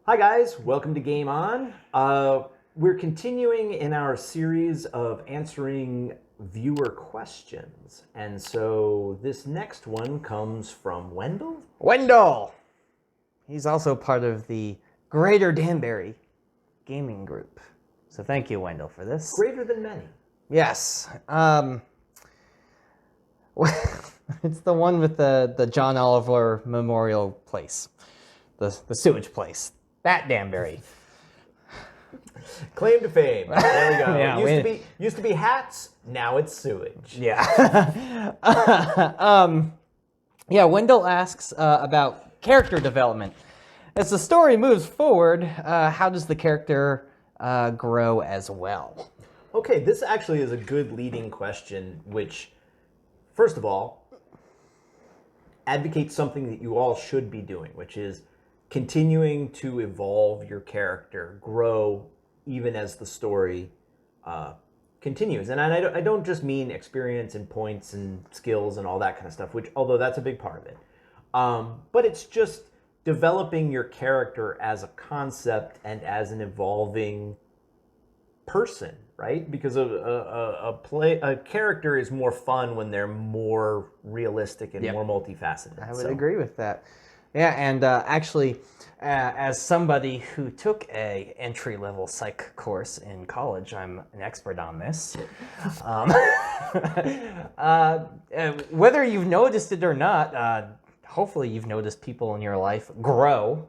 Hi guys, welcome to Game On. We're continuing in our series of answering viewer questions. And so this next one comes from Wendell. Wendell! He's also part of the Greater Danbury gaming group. So thank you, Wendell, for this. Greater than many. Yes. It's the one with the John Oliver Memorial Place. The sewage place. That Danbury. Claim to fame. There we go. Yeah, used to be hats, now it's sewage. Yeah. Wendell asks about character development. As the story moves forward, how does the character grow as well? Okay, this actually is a good leading question, which, first of all, advocates something that you all should be doing, which is continuing to evolve your character, grow even as the story continues. And I don't just mean experience and points and skills and all that kind of stuff, which, although that's a big part of it, but it's just developing your character as a concept and as an evolving person, right? Because a character is more fun when they're more realistic and more multifaceted. I would agree with that. Yeah, and actually, as somebody who took a entry-level psych course in college, I'm an expert on this. Whether you've noticed it or not, hopefully you've noticed people in your life grow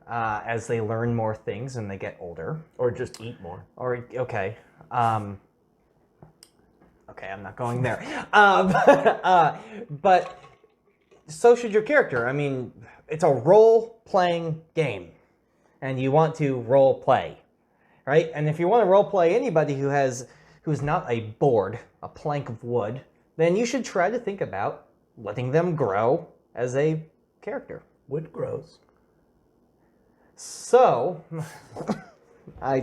as they learn more things and they get older. Or just eat more. Okay, I'm not going there. But so should your character. I mean, it's a role-playing game, and you want to role-play, right? And if you want to role-play anybody who's not a board, a plank of wood, then you should try to think about letting them grow as a character. Wood grows. So, I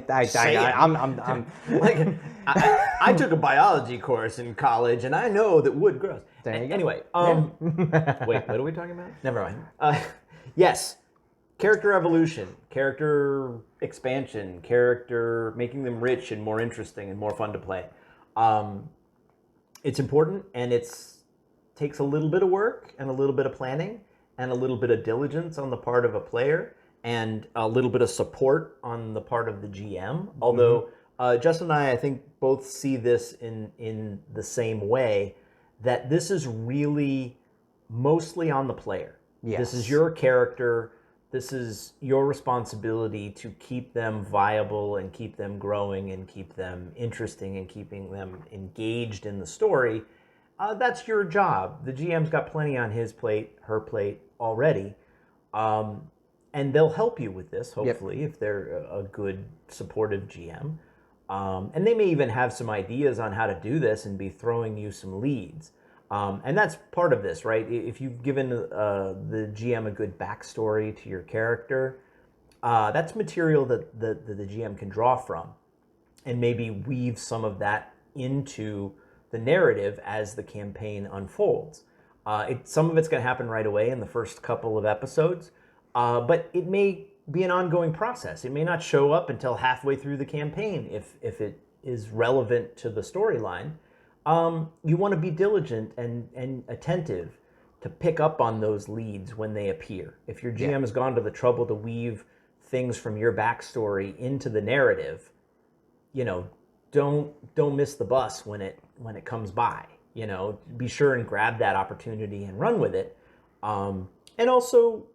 took a biology course in college, and I know that wood grows. Anyway, wait, what are we talking about? Never mind. Yes, character evolution, character expansion, character making them rich and more interesting and more fun to play. It's important, and takes a little bit of work and a little bit of planning and a little bit of diligence on the part of a player and a little bit of support on the part of the GM. Although Justin and I think, both see this in the same way, that this is really mostly on the player. Yes. This is your character. This is your responsibility to keep them viable and keep them growing and keep them interesting and keeping them engaged in the story. That's your job. The GM's got plenty on his plate, her plate already. And they'll help you with this, hopefully, if they're a good, supportive GM. And they may even have some ideas on how to do this and be throwing you some leads. And that's part of this, right? If you've given the GM a good backstory to your character, that's material that the GM can draw from and maybe weave some of that into the narrative as the campaign unfolds. Some of it's going to happen right away in the first couple of episodes, but it may be an ongoing process. It may not show up until halfway through the campaign if it is relevant to the storyline. You want to be diligent and attentive to pick up on those leads when they appear. If your GM has gone to the trouble to weave things from your backstory into the narrative, don't miss the bus when it comes by. Be sure and grab that opportunity and run with it. And also,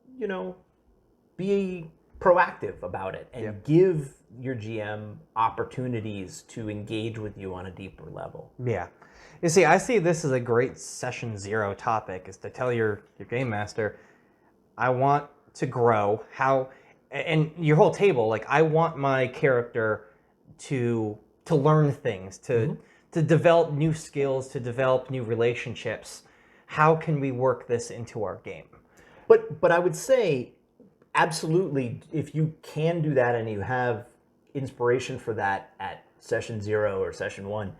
be proactive about it and give your GM opportunities to engage with you on a deeper level. Yeah. You see, I see this as a great session 0 topic, is to tell your game master, I want to grow and your whole table, like, I want my character to learn things, to develop new skills, to develop new relationships. How can we work this into our game? But I would say, absolutely, if you can do that and you have inspiration for that at session 0 or session 1,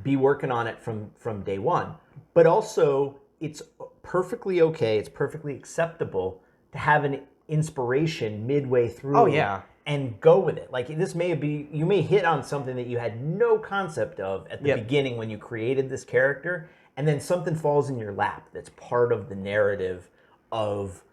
be working on it from day one. But also, it's perfectly okay, it's perfectly acceptable to have an inspiration midway through. Oh, yeah. And go with it. Like this may be, you may hit on something that you had no concept of at the Yep. beginning when you created this character, and then something falls in your lap that's part of the narrative of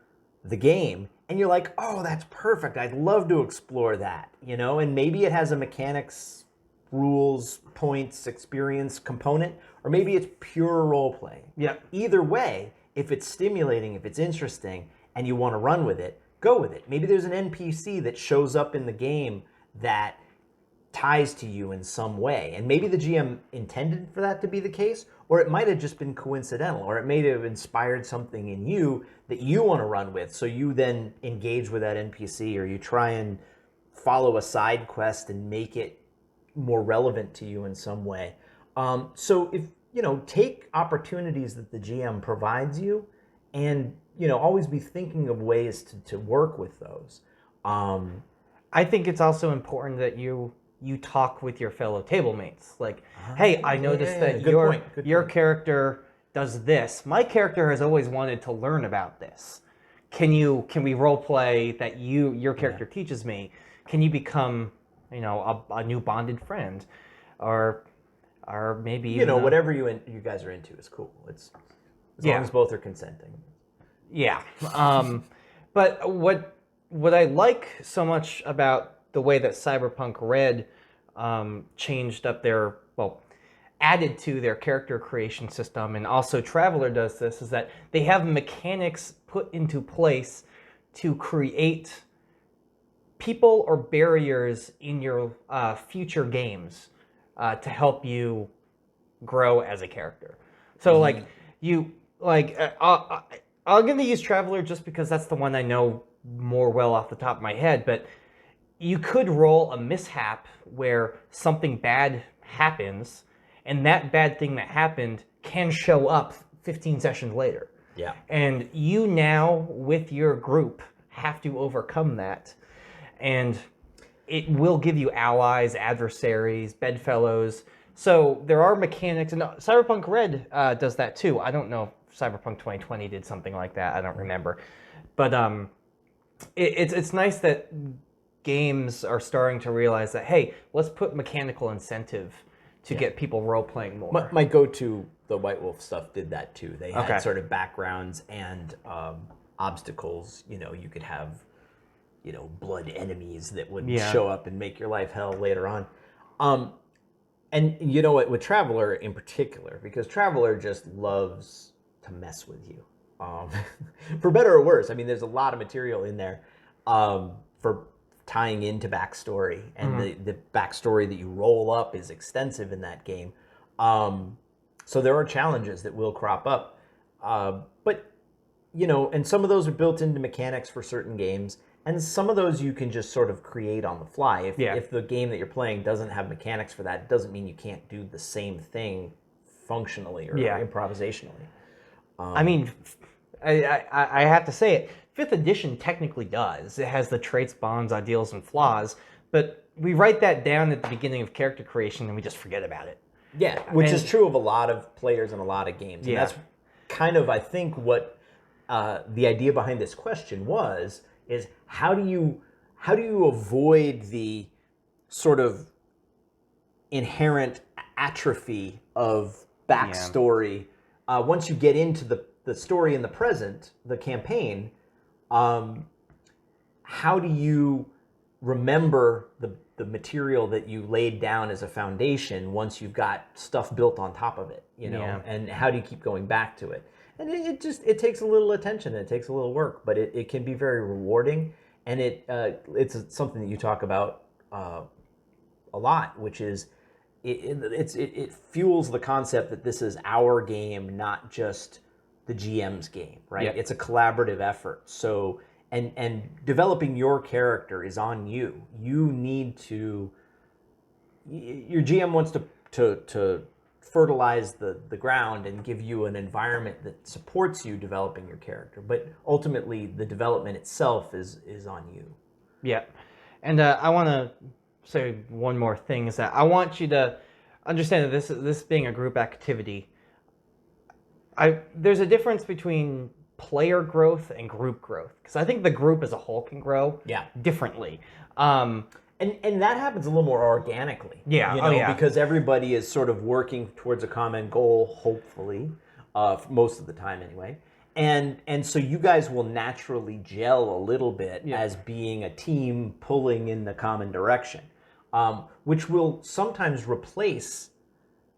the game, and you're like, oh, that's perfect. I'd love to explore that, and maybe it has a mechanics, rules, points, experience component, or maybe it's pure role playing. Yep. Either way, if it's stimulating, if it's interesting, and you want to run with it, go with it. Maybe there's an NPC that shows up in the game that ties to you in some way. And maybe the GM intended for that to be the case, or it might have just been coincidental, or it may have inspired something in you that you want to run with. So you then engage with that NPC, or you try and follow a side quest and make it more relevant to you in some way. So if, take opportunities that the GM provides you, and always be thinking of ways to work with those. I think it's also important that you talk with your fellow table mates. Like, hey, I noticed that your character does this. My character has always wanted to learn about this. Can we role play that your character teaches me? Can you become, a new bonded friend, or maybe even whatever you guys are into is cool. It's as long as both are consenting. Yeah. But what I like so much about the way that Cyberpunk Red changed up added to their character creation system, and also Traveler does this, is that they have mechanics put into place to create people or barriers in your future games to help you grow as a character. So I'm going to use Traveler just because that's the one I know more well off the top of my head, but you could roll a mishap where something bad happens, and that bad thing that happened can show up 15 sessions later. Yeah. And you now, with your group, have to overcome that. And it will give you allies, adversaries, bedfellows. So there are mechanics, and Cyberpunk Red does that too. I don't know if Cyberpunk 2020 did something like that. I don't remember. But it's nice that games are starting to realize that, hey, let's put mechanical incentive to get people role-playing more. My go-to, the White Wolf stuff, did that too. They had sort of backgrounds and obstacles. You could have, blood enemies that would show up and make your life hell later on. And you know what, with Traveler in particular, because Traveler just loves to mess with you. For better or worse. I mean, there's a lot of material in there for tying into backstory, and the backstory that you roll up is extensive in that game. So there are challenges that will crop up. But, and some of those are built into mechanics for certain games, and some of those you can just sort of create on the fly. If the game that you're playing doesn't have mechanics for that, it doesn't mean you can't do the same thing functionally or improvisationally. I mean, I have to say it. 5th edition technically does. It has the traits, bonds, ideals, and flaws, but we write that down at the beginning of character creation and we just forget about it. Yeah, which is true of a lot of players and a lot of games. And that's kind of, I think, what the idea behind this question is how do you avoid the sort of inherent atrophy of backstory once you get into the story in the present, the campaign? How do you remember the material that you laid down as a foundation once you've got stuff built on top of it, and how do you keep going back to it? And it takes a little attention, and it takes a little work, but it can be very rewarding, and it's something that you talk about a lot, which is it fuels the concept that this is our game, not just the GM's game, right? Yeah. It's a collaborative effort. So, and developing your character is on you. You need to. Your GM wants to fertilize the ground and give you an environment that supports you developing your character, but ultimately the development itself is on you. Yeah, and I want to say one more thing, is that I want you to understand that this being a group activity. There's a difference between player growth and group growth, because I think the group as a whole can grow differently. And that happens a little more organically. Yeah. You know, because everybody is sort of working towards a common goal, hopefully, most of the time anyway. And so you guys will naturally gel a little bit as being a team pulling in the common direction, which will sometimes replace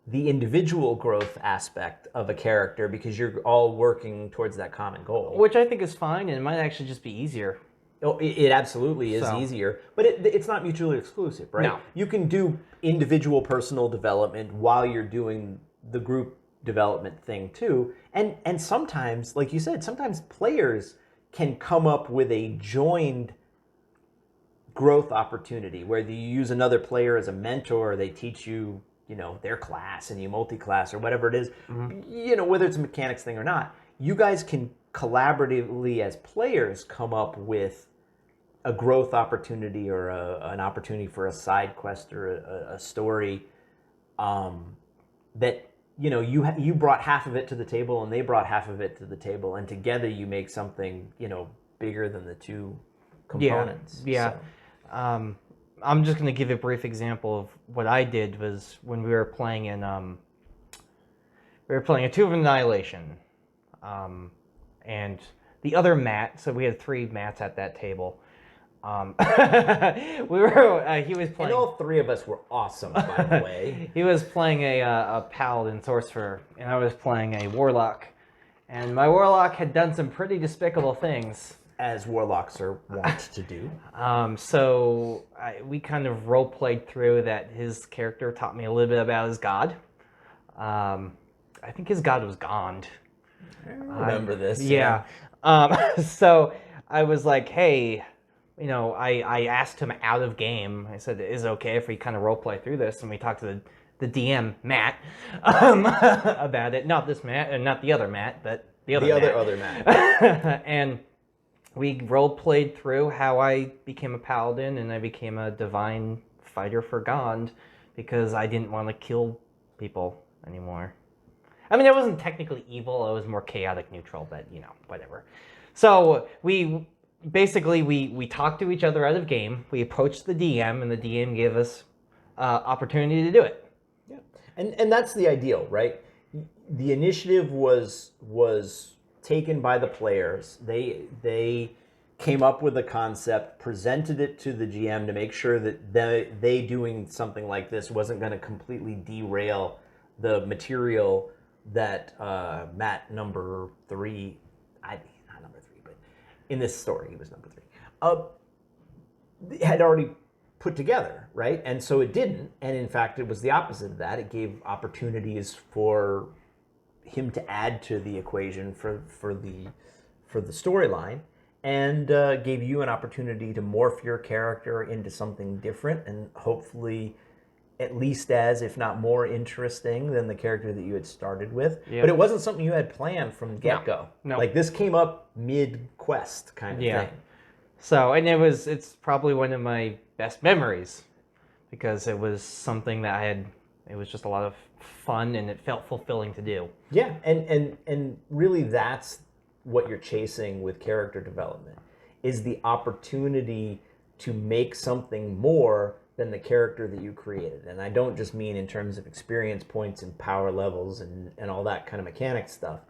the individual growth aspect of a character because you're all working towards that common goal. Which I think is fine, and it might actually just be easier. Oh, it absolutely is easier, but it's not mutually exclusive, right? No. You can do individual personal development while you're doing the group development thing too. And sometimes, like you said, sometimes players can come up with a joined growth opportunity where you use another player as a mentor, they teach you, you know, their class and you multi-class or whatever it is, you know, whether it's a mechanics thing or not, you guys can collaboratively as players come up with a growth opportunity or an opportunity for a side quest or a story that, you know, you brought half of it to the table and they brought half of it to the table, and together you make something, you know, bigger than the two components. Yeah. So. I'm just going to give a brief example of what I did. Was when we were playing in a Two of Annihilation, and the other Matt. So we had 3 Matts at that table. He was playing. And all 3 of us were awesome, by the way. He was playing a paladin sorcerer, and I was playing a warlock. And my warlock had done some pretty despicable things, as warlocks are wont to do. So we kind of role played through that. His character taught me a little bit about his god. I think his god was Gond. I remember this. Yeah. So I was like, hey, you know, I asked him out of game. I said, is it okay if we kind of role play through this? And we talked to the DM, Matt, about it. Not this Matt, and not the other Matt, but the other Matt. And we role played through how I became a paladin and I became a divine fighter for Gond because I didn't want to kill people anymore. I mean, it wasn't technically evil. It was more chaotic neutral, but, you know, whatever. So we talked to each other out of game. We approached the DM, and the DM gave us opportunity to do it. Yeah, and that's the ideal, right? The initiative was taken by the players. They came up with a concept, presented it to the GM to make sure that they doing something like this wasn't going to completely derail the material that Matt number 3, not number 3, but in this story he was number 3, had already put together, right? And so it didn't, and in fact it was the opposite of that. It gave opportunities for him to add to the equation for the storyline, and gave you an opportunity to morph your character into something different and hopefully at least as, if not more interesting than the character that you had started with. Yep. But it wasn't something you had planned from the get-go. No. Like, this came up mid-quest kind of thing. So, and it's probably one of my best memories because it was something that it was just a lot of fun and it felt fulfilling to do. Yeah, and really that's what you're chasing with character development, is the opportunity to make something more than the character that you created. And I don't just mean in terms of experience points and power levels and all that kind of mechanic stuff,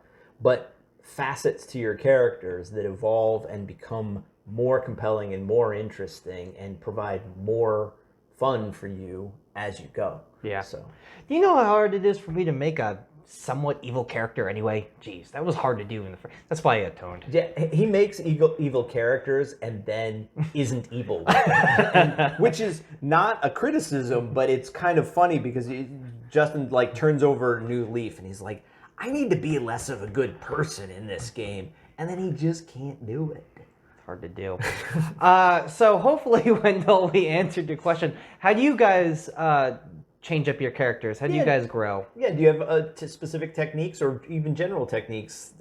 but facets to your characters that evolve and become more compelling and more interesting and provide more fun for you as you go. Yeah. So, do you know how hard it is for me to make a somewhat evil character anyway? Jeez, that was hard to do in the first. That's why I atoned. Yeah, he makes evil characters and then isn't evil, which is not a criticism, but it's kind of funny because Justin like turns over a new leaf and he's like, I need to be less of a good person in this game, and then he just can't do it. It's hard to do. So hopefully, Wendell, we answered your question. How do you guys change up your characters? How do you guys grow? Yeah, do you have specific techniques or even general techniques,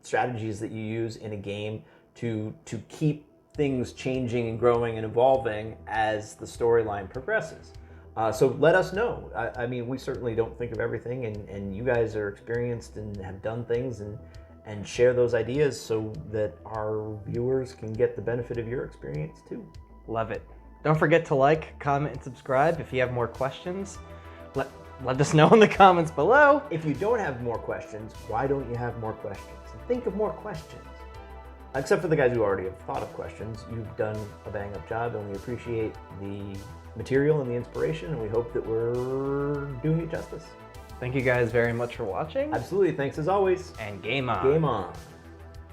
strategies that you use in a game to keep things changing and growing and evolving as the storyline progresses? So let us know. I mean, we certainly don't think of everything, and you guys are experienced and have done things, and and share those ideas so that our viewers can get the benefit of your experience too. Love it. Don't forget to like, comment, and subscribe. If you have more questions, let us know in the comments below. If you don't have more questions, why don't you have more questions? Think of more questions. Except for the guys who already have thought of questions, you've done a bang-up job, and we appreciate the material and the inspiration, and we hope that we're doing it justice. Thank you guys very much for watching. Absolutely. Thanks as always. And game on. Game on.